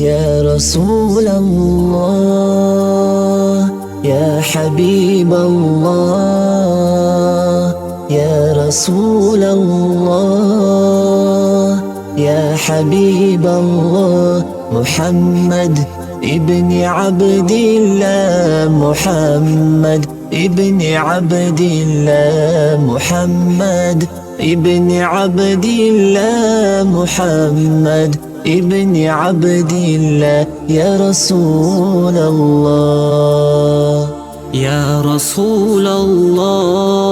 يا رسول الله يا حبيب الله يا رسول الله يا حبيب الله محمد ابن عبد الله محمد ابن عبد الله محمد ابن عبد الله محمد ابن عبد الله يا رسول الله يا رسول الله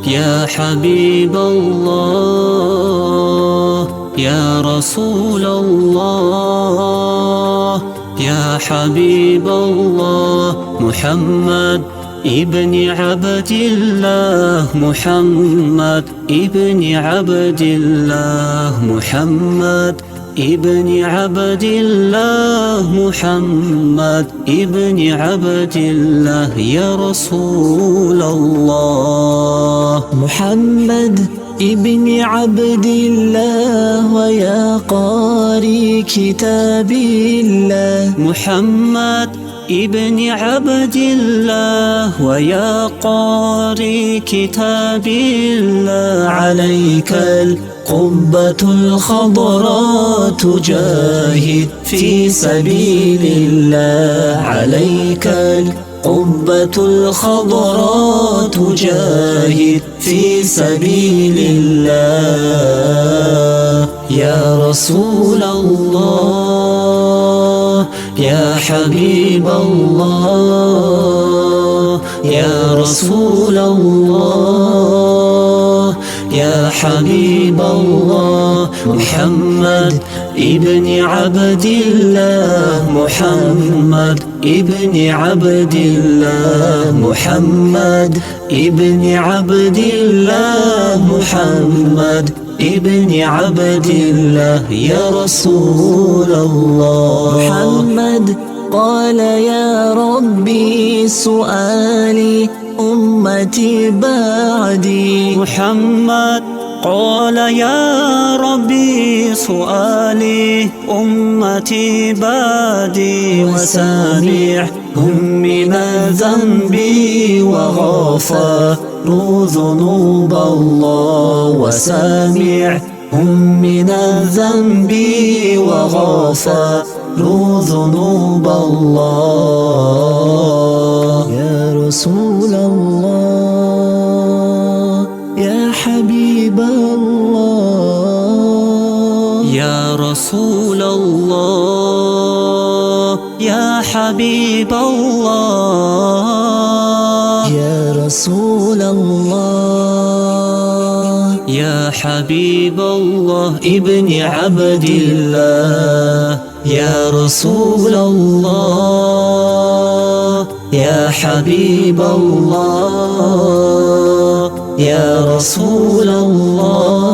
يا حبيب الله يا رسول الله يا حبيب الله محمد ابن عبد الله محمد ابن عبد الله محمد ابن عبد الله محمد ابن عبد الله يا رسول الله محمد ابن عبد الله ويا قاري كتاب الله محمد ابن عبد الله ويا قاري كتاب الله عليك القبة الخضراء تجاهد في سبيل الله عليك القبة الخضراء تجاهد في سبيل الله يا رسول الله يا حبيب الله يا رسول الله يا حبيب الله محمد ابن عبد الله محمد ابن عبد الله محمد ابن عبد الله محمد ابن عبد الله يا رسول الله محمد قال يا ربي سؤالي أمتي بعدي محمد قال يا ربي سؤالي أمتي بعدي وسامعهم من ذنبي وغفروا ذنوب الله وسامعهم من ذنبي وغفروا ذنوب الله يا رسول الله يا حبيب الله يا رسول الله يا حبيب الله يا رسول الله يا حبيب الله ابن عبد الله يا رسول الله يا حبيب الله يا رسول الله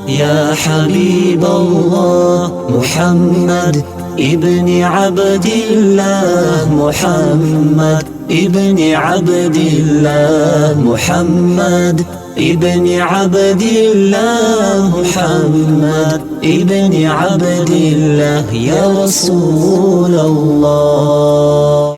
يا حبيب الله محمد ابن عبد الله محمد ابن عبد الله محمد ابن عبد الله محمد ابن عبد الله يا رسول الله